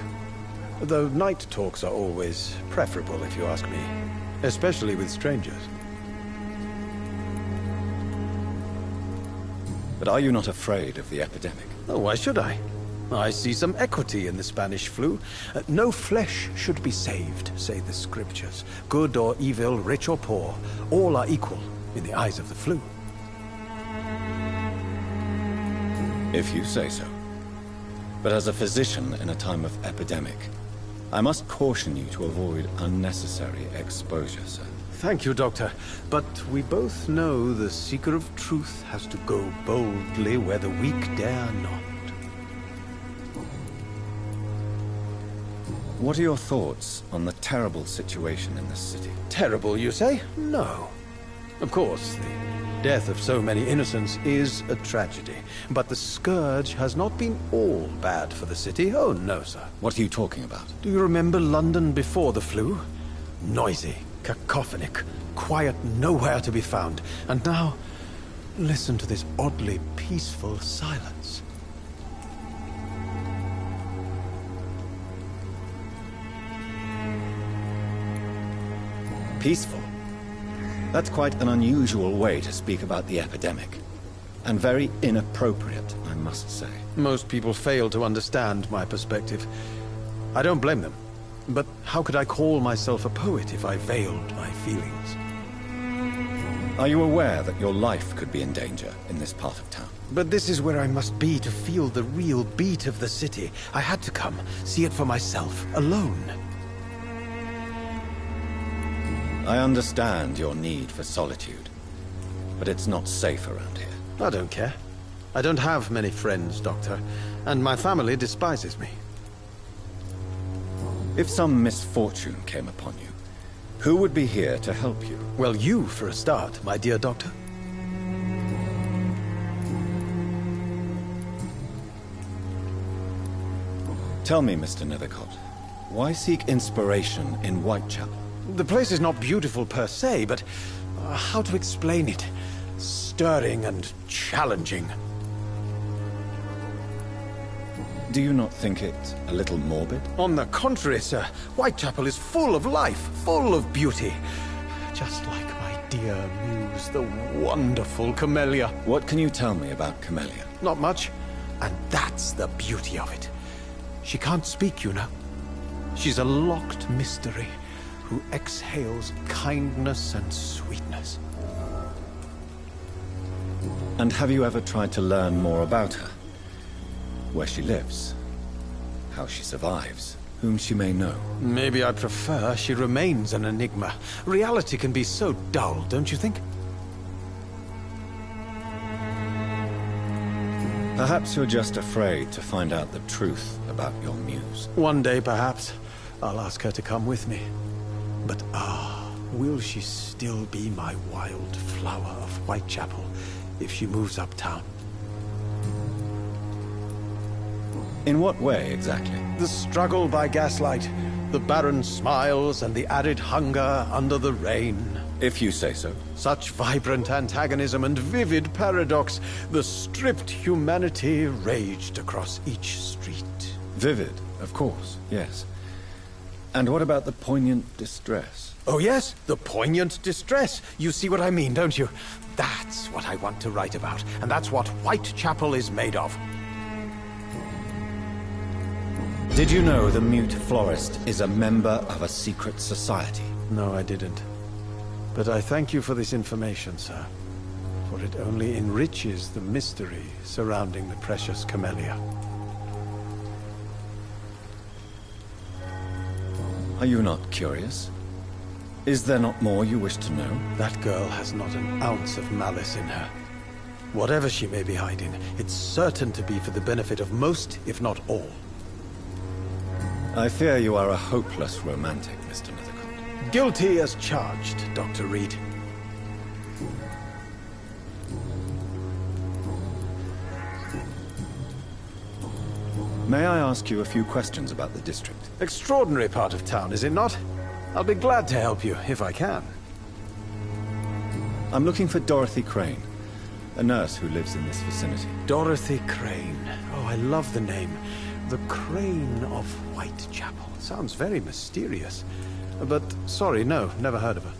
Though night talks are always preferable, if you ask me. Especially with strangers. But are you not afraid of the epidemic? Oh, why should I? I see some equity in the Spanish flu. No flesh should be saved, say the scriptures. Good or evil, rich or poor, all are equal in the eyes of the flu. If you say so. But as a physician in a time of epidemic, I must caution you to avoid unnecessary exposure, sir. Thank you, Doctor. But we both know the seeker of truth has to go boldly where the weak dare not. What are your thoughts on the terrible situation in this city? Terrible, you say? No. Of course, the death of so many innocents is a tragedy. But the scourge has not been all bad for the city. Oh, no, sir. What are you talking about? Do you remember London before the flu? Noisy, cacophonic, quiet nowhere to be found. And now, listen to this oddly peaceful silence. Peaceful? That's quite an unusual way to speak about the epidemic. And very inappropriate, I must say. Most people fail to understand my perspective. I don't blame them. But how could I call myself a poet if I veiled my feelings? Are you aware that your life could be in danger in this part of town? But this is where I must be to feel the real beat of the city. I had to come, see it for myself, alone. I understand your need for solitude, but it's not safe around here. I don't care. I don't have many friends, Doctor, and my family despises me. If some misfortune came upon you, who would be here to help you? Well, you, for a start, my dear Doctor. Tell me, Mr. Nethercott, why seek inspiration in Whitechapel? The place is not beautiful per se, but how to explain it? Stirring and challenging. Do you not think it a little morbid? On the contrary, sir. Whitechapel is full of life, full of beauty. Just like my dear muse, the wonderful Camellia. What can you tell me about Camellia? Not much, and that's the beauty of it. She can't speak, you know. She's a locked mystery who exhales kindness and sweetness. And have you ever tried to learn more about her? Where she lives, how she survives, whom she may know? Maybe I prefer she remains an enigma. Reality can be so dull, don't you think? Perhaps you're just afraid to find out the truth about your muse. One day, perhaps, I'll ask her to come with me. But will she still be my wild flower of Whitechapel if she moves uptown? In what way, exactly? The struggle by gaslight, the barren smiles and the added hunger under the rain. If you say so. Such vibrant antagonism and vivid paradox, the stripped humanity raged across each street. Vivid, of course, yes. And what about the poignant distress? Oh yes, the poignant distress. You see what I mean, don't you? That's what I want to write about, and that's what Whitechapel is made of. Did you know the mute florist is a member of a secret society? No, I didn't. But I thank you for this information, sir. For it only enriches the mystery surrounding the precious Camellia. Are you not curious? Is there not more you wish to know? That girl has not an ounce of malice in her. Whatever she may be hiding, it's certain to be for the benefit of most, if not all. I fear you are a hopeless romantic, Mr. Nethercott. Guilty as charged, Dr. Reed. May I ask you a few questions about the district? Extraordinary part of town, is it not? I'll be glad to help you, if I can. I'm looking for Dorothy Crane, a nurse who lives in this vicinity. Dorothy Crane. Oh, I love the name. The Crane of Whitechapel. Sounds very mysterious. But, sorry, no, never heard of her.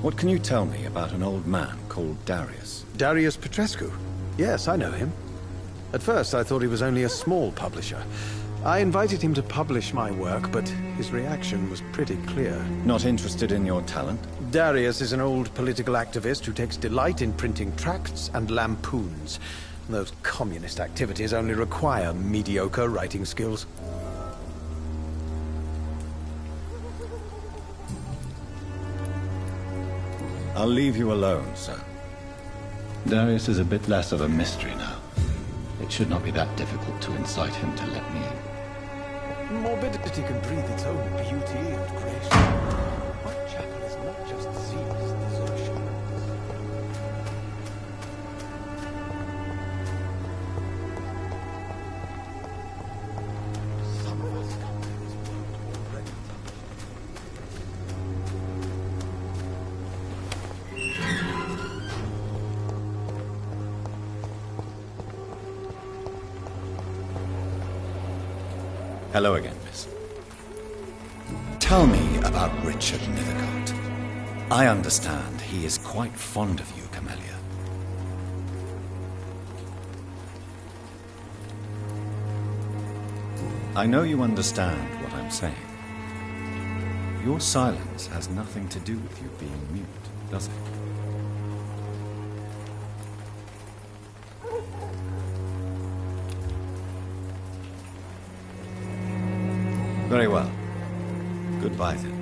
What can you tell me about an old man called Darius? Darius Petrescu? Yes, I know him. At first, I thought he was only a small publisher. I invited him to publish my work, but his reaction was pretty clear. Not interested in your talent? Darius is an old political activist who takes delight in printing tracts and lampoons. Those communist activities only require mediocre writing skills. I'll leave you alone, sir. Darius is a bit less of a mystery now. It should not be that difficult to incite him to let me in. Morbidity can breathe its own beauty and grace. Whitechapel is not just zealous desertion. Some of us come to this world already. Hello again, miss. Tell me about Richard Nethercott. I understand he is quite fond of you, Camellia. I know you understand what I'm saying. Your silence has nothing to do with you being mute, does it? Very well. Goodbye, then.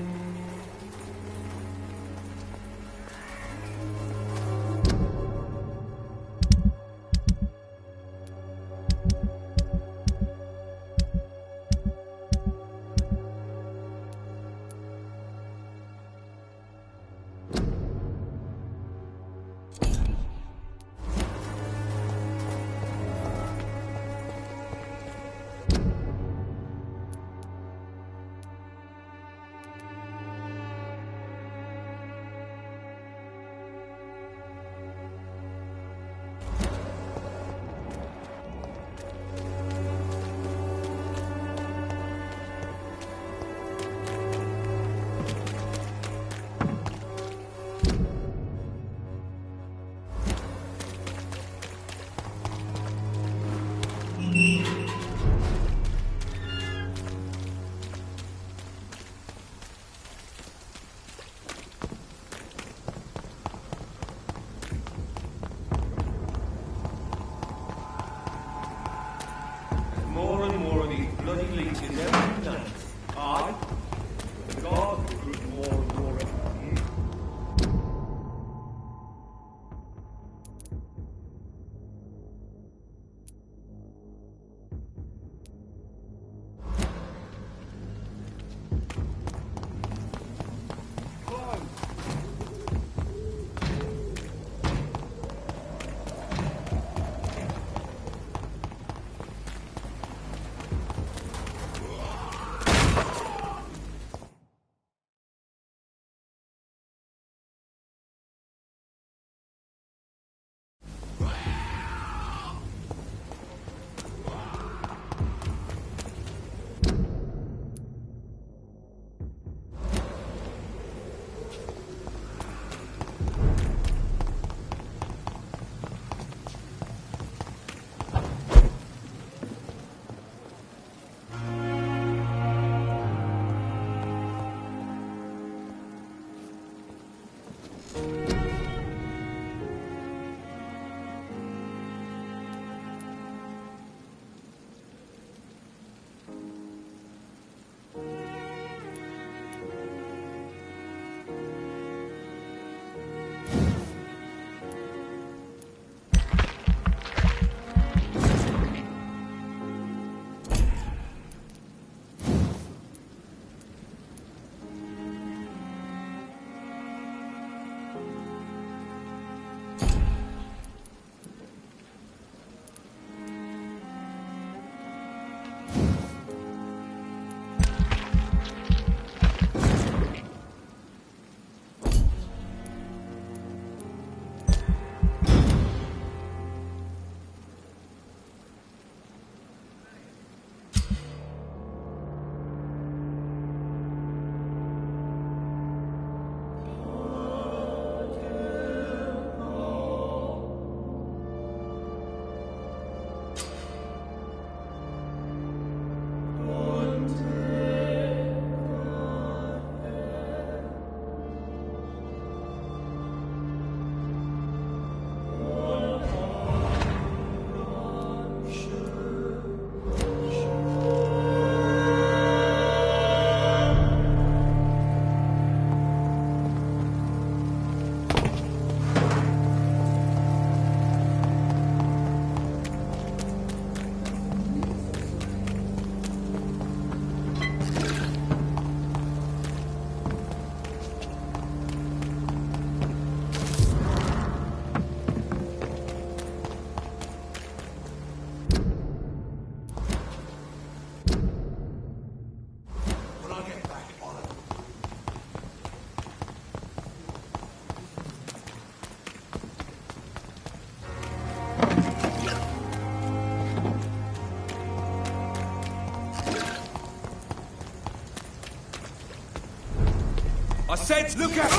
I said, look out!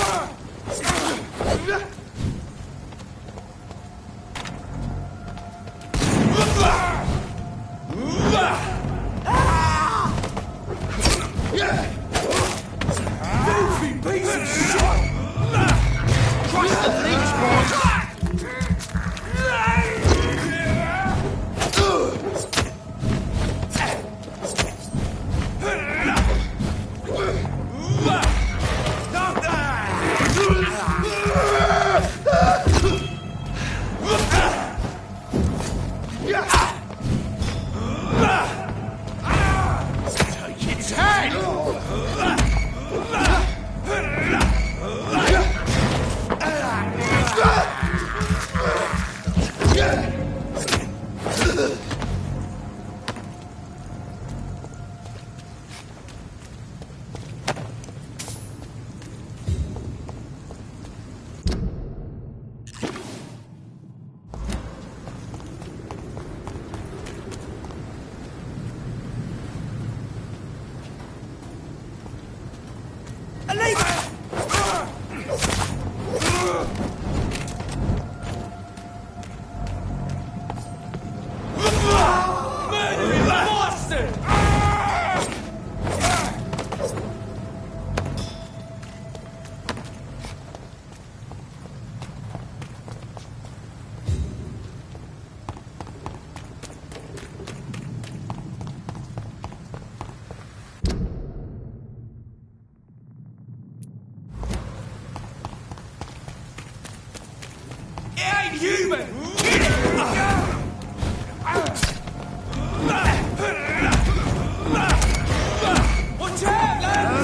Filthy piece of shit! Trust the leech, boys! Human! Watch out, lads!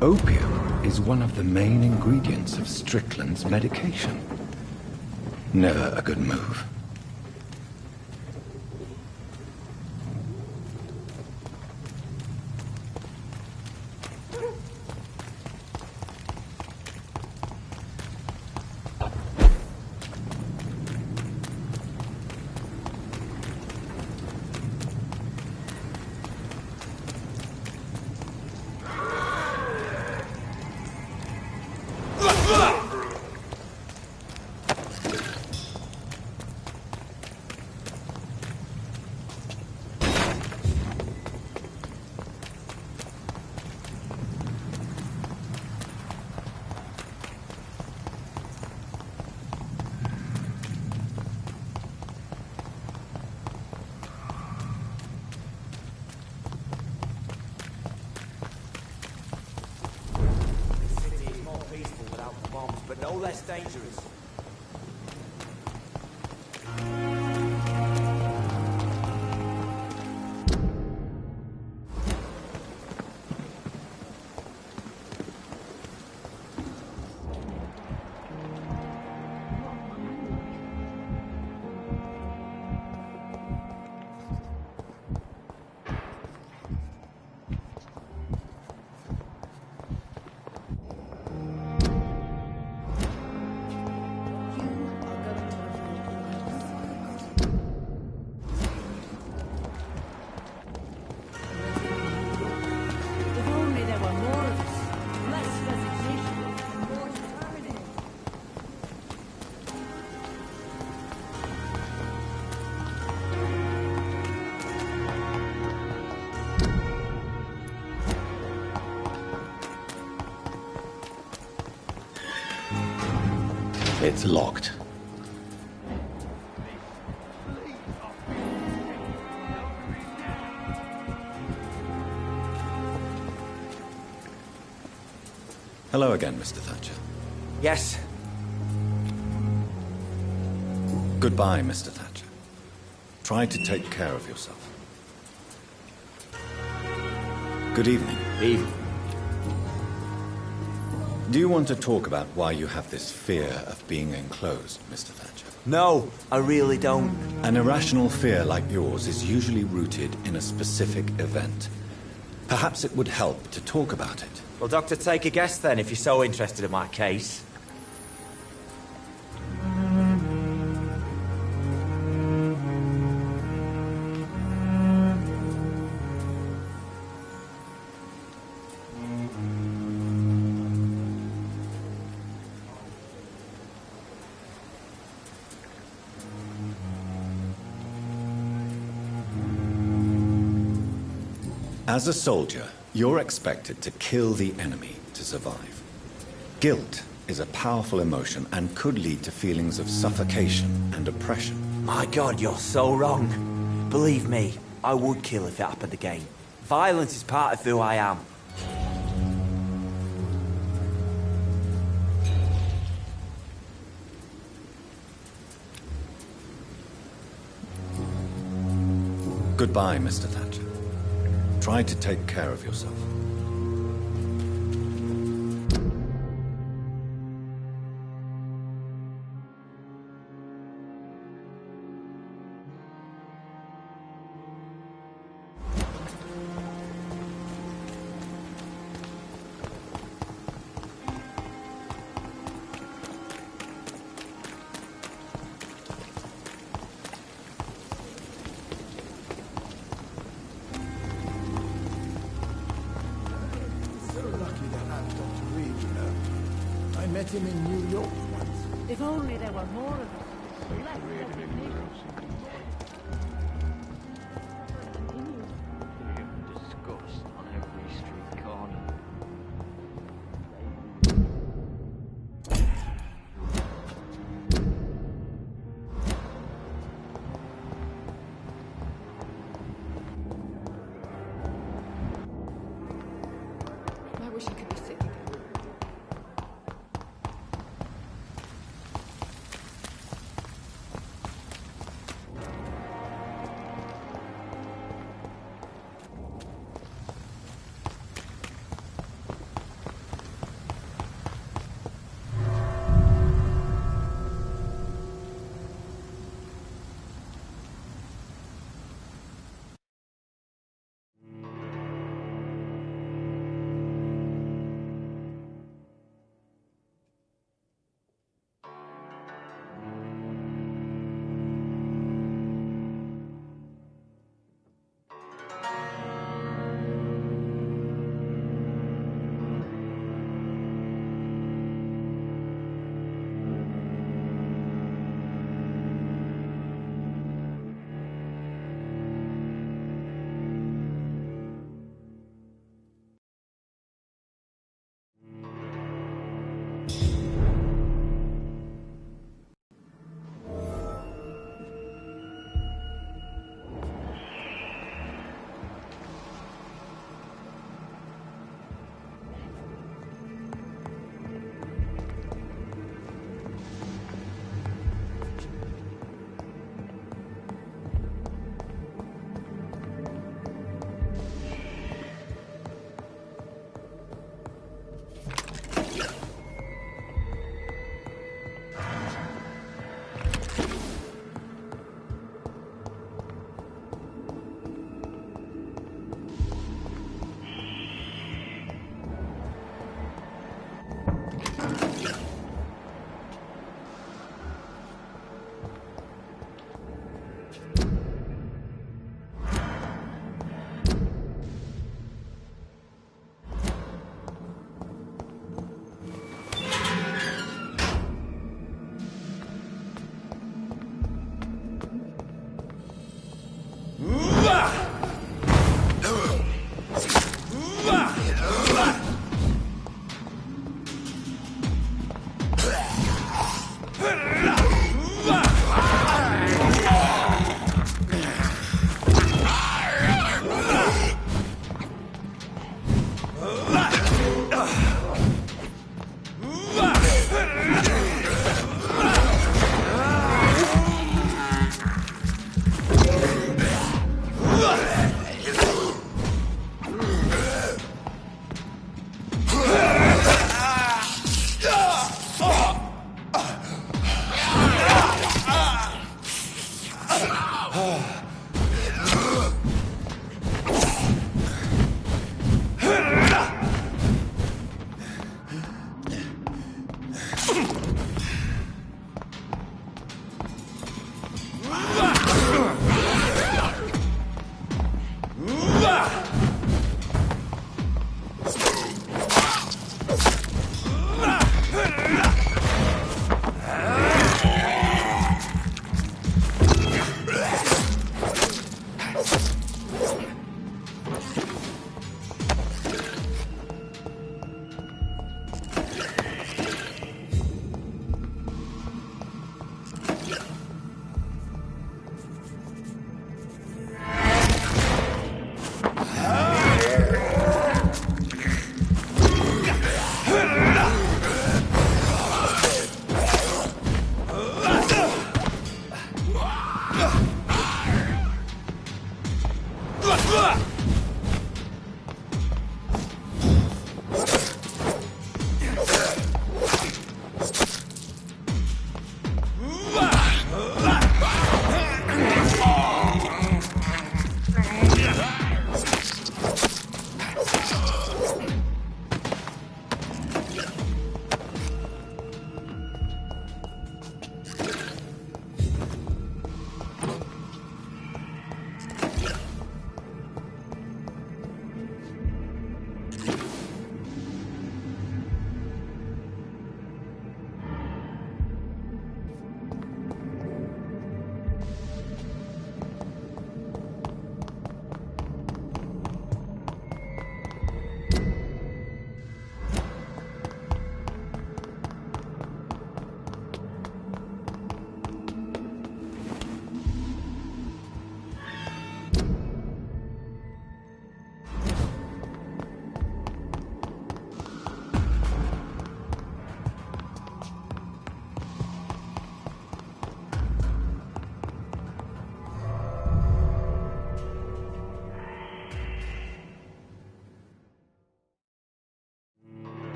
Opium is one of the main ingredients of Strickland's medication. Never a good move. But no less dangerous. It's locked. Hello again, Mr. Thatcher. Yes. Goodbye, Mr. Thatcher. Try to take care of yourself. Good evening. Evening. Do you want to talk about why you have this fear of being enclosed, Mr. Thatcher? No, I really don't. An irrational fear like yours is usually rooted in a specific event. Perhaps it would help to talk about it. Well, Doctor, take a guess then, if you're so interested in my case. As a soldier, you're expected to kill the enemy to survive. Guilt is a powerful emotion and could lead to feelings of suffocation and oppression. My God, you're so wrong. Believe me, I would kill if it happened again. Violence is part of who I am. Goodbye, Mr. Thatcher. Try to take care of yourself. Met him in New York once. If only there were more of us. Less disgust on every street corner. I wish I could be sick again.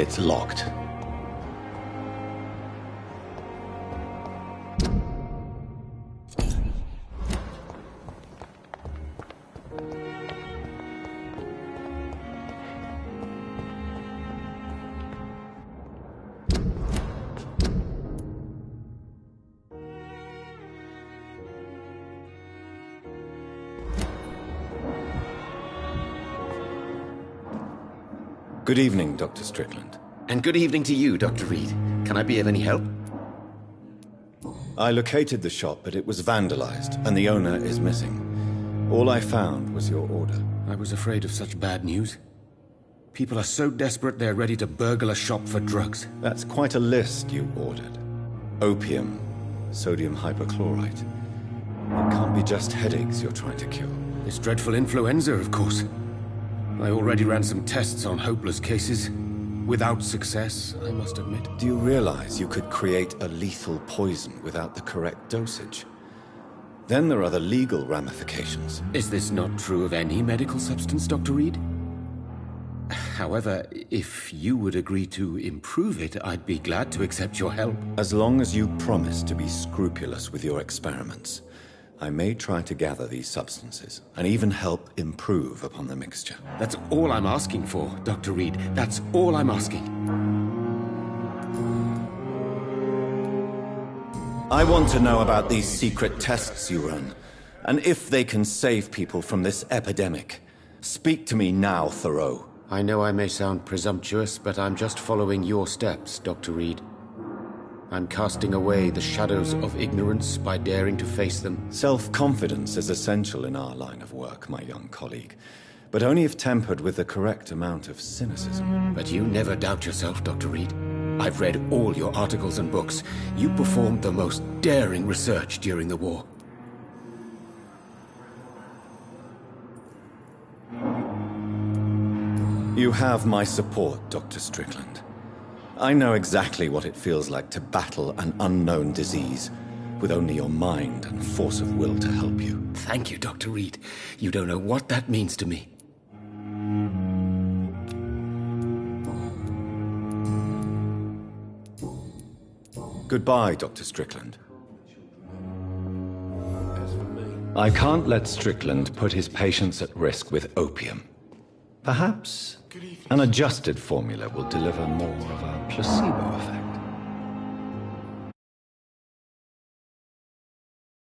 It's locked. Good evening, Dr. Strickland. And good evening to you, Dr. Reed. Can I be of any help? I located the shop, but it was vandalized, and the owner is missing. All I found was your order. I was afraid of such bad news. People are so desperate they're ready to burgle a shop for drugs. That's quite a list you ordered. Opium, sodium hypochlorite. It can't be just headaches you're trying to cure. This dreadful influenza, of course. I already ran some tests on hopeless cases. Without success, I must admit. Do you realize you could create a lethal poison without the correct dosage? Then there are the legal ramifications. Is this not true of any medical substance, Dr. Reed? However, if you would agree to improve it, I'd be glad to accept your help. As long as you promise to be scrupulous with your experiments, I may try to gather these substances, and even help improve upon the mixture. That's all I'm asking for, Dr. Reed. That's all I'm asking. I want to know about these secret tests you run, and if they can save people from this epidemic. Speak to me now, Thoreau. I know I may sound presumptuous, but I'm just following your steps, Dr. Reed. I'm casting away the shadows of ignorance by daring to face them. Self-confidence is essential in our line of work, my young colleague, but only if tempered with the correct amount of cynicism. But you never doubt yourself, Dr. Reed. I've read all your articles and books. You performed the most daring research during the war. You have my support, Dr. Strickland. I know exactly what it feels like to battle an unknown disease, with only your mind and force of will to help you. Thank you, Dr. Reed. You don't know what that means to me. Goodbye, Dr. Strickland. I can't let Strickland put his patients at risk with opium. Perhaps an adjusted formula will deliver more of a placebo effect.